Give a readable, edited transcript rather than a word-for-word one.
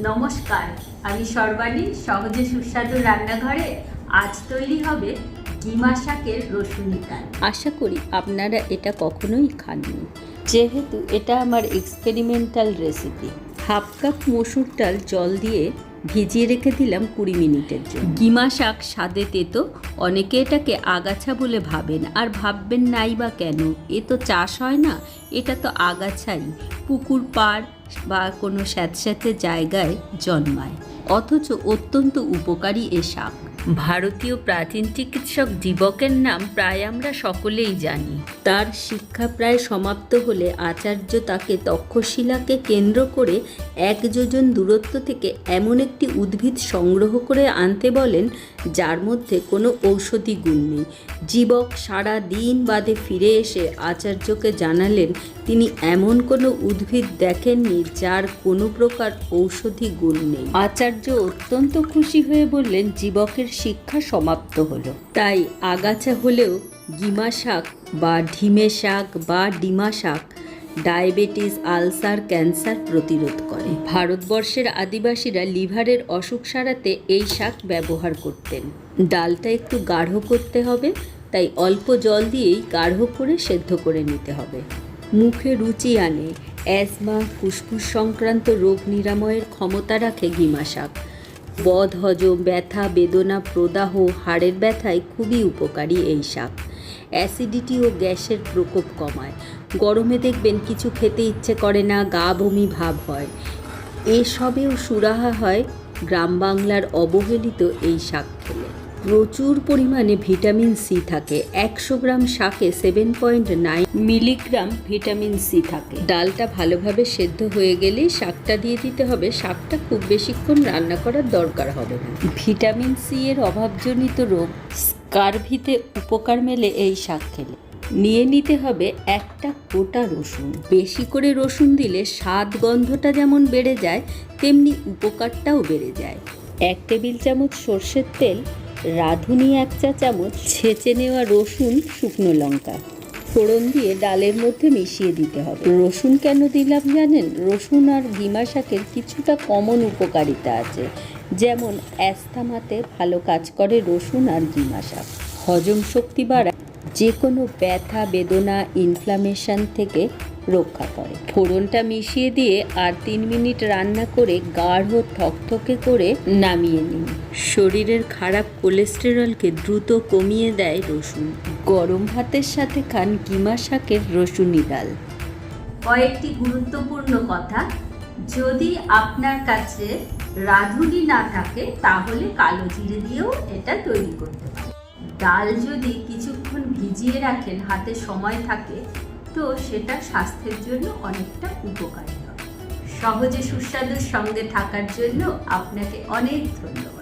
নমস্কার, আমি সর্বাণী। সহজে সুস্বাদু রান্নাঘরে আজ তৈরি হবে কিমা শাকের রসুনি ডাল। আশা করি আপনারা এটা কখনোই খাননি, যেহেতু এটা আমার এক্সপেরিমেন্টাল রেসিপি। হাফ কাপ মসুর ডাল জল দিয়ে ভিজিয়ে রেখে দিলাম 20 মিনিটের জন্য। কিমা শাক স্বাদে তেতো, অনেকে এটাকে আগাছা বলে ভাবেন, আর ভাববেন নাই বা কেন, এ তো চাষ হয় না, এটা তো আগাছাই, পুকুর পাড় বা কোনো স্যাঁতস্যাঁতে জায়গায় জন্মায়, অথচ অত্যন্ত উপকারী এ শাক। ভারতীয় প্রাচীন চিকিৎসক জীবকের নাম প্রায় আমরা সকলেই জানি। তার শিক্ষা প্রায় সমাপ্ত হলে আচার্য তাকে তক্ষশিলাকে কেন্দ্র করে 1 যোজন দূরত্ব থেকে এমন একটি উদ্ভিদ সংগ্রহ করে আনতে বলেন যার মধ্যে কোনো ঔষধি গুণ নেই। জীবক সারা দিন বাদে ফিরে এসে আচার্যকে জানালেন তিনি এমন কোনো উদ্ভিদ দেখেননি যার কোনো প্রকার ঔষধি গুণ নেই। আচার্য অত্যন্ত খুশি হয়ে বললেন জীবকের শিক্ষা সমাপ্ত হলো। তাই আগাছা হলেও গিমা শাক বা ঢিমে শাক বা ডিমা শাক ডায়াবেটিস, আলসার, ক্যান্সার প্রতিরোধ করে। ভারতবর্ষের আদিবাসীরা লিভারের অসুখ সারাতে এই শাক ব্যবহার করতেন। ডালটা একটু গাঢ় করতে হবে, তাই অল্প জল দিয়েই গাঢ় করে সেদ্ধ করে নিতে হবে। মুখে রুচি আনে, অ্যাজমা, ফুসফুস সংক্রান্ত রোগ নিরাময়ের ক্ষমতা রাখে গিমা শাক। বদহজম, ব্যথা, বেদনা, প্রদাহ, হাড়ের ব্যথায় খুবই উপকারী এই শাক। অ্যাসিডিটি ও গ্যাসের প্রকোপ কমায়। গরমে দেখবেন কিছু খেতে ইচ্ছে করে না, গা বমি ভাব হয়, এসবেও সুরাহা হয় গ্রাম বাংলার অবহেলিত এই শাক খেলে। প্রচুর পরিমাণে ভিটামিন সি থাকে। 100 গ্রাম শাকে 7.9 মিলিগ্রাম ভিটামিন সি থাকে। ডালটা ভালোভাবে সেদ্ধ হয়ে গেলেই শাকটা দিয়ে দিতে হবে। শাকটা খুব বেশিক্ষণ রান্না করার দরকার হবে না। ভিটামিন সি এর অভাবজনিত রোগ স্কারভিতে উপকার মেলে এই শাক খেলে। নিয়ে নিতে হবে একটা গোটা রসুন। বেশি করে রসুন দিলে স্বাদ গন্ধটা যেমন বেড়ে যায়, তেমনি উপকারটাও বেড়ে যায়। 1 টেবিল চামচ সর্ষের তেল, রাঁধুনি 1 চা চামচ, ছেঁচে নেওয়া রসুন, শুকনো লঙ্কা ফোড়ন দিয়ে ডালের মধ্যে মিশিয়ে দিতে হবে। রসুন কেন দিলাম জানেন? রসুন আর গিমা শাকের কিছুটা কমন উপকারিতা আছে, যেমন অ্যাস্থমাতে ভালো কাজ করে রসুন আর গিমা শাক। হজম শক্তি বাড়ায়, যে কোনো ব্যথা, বেদনা, ইনফ্লামেশন থেকে রক্ষা করে। ফোড়নটা মিশিয়ে দিয়ে আর 3 মিনিট রান্না করে গাঢ় থকথকে করে নামিয়ে নিন। শরীরের খারাপ কোলেস্টেরলকে দ্রুত কমিয়ে দেয় রসুন। গরম ভাতের সাথে খান গিমা শাকের রসুনি ডাল। কয়েকটি গুরুত্বপূর্ণ কথা: যদি আপনার কাছে রাঁধুনি না থাকে তাহলে কালো জিরে দিয়েও এটা তৈরি করতে পারেন। ডাল যদি কিছুক্ষণ ভিজিয়ে রাখেন, হাতে সময় থাকে, তো সেটা স্বাস্থ্যের জন্য অনেকটা উপকারী হবে। সহজে সুস্বাদুর সঙ্গে থাকার জন্য আপনাকে অনেক ধন্যবাদ।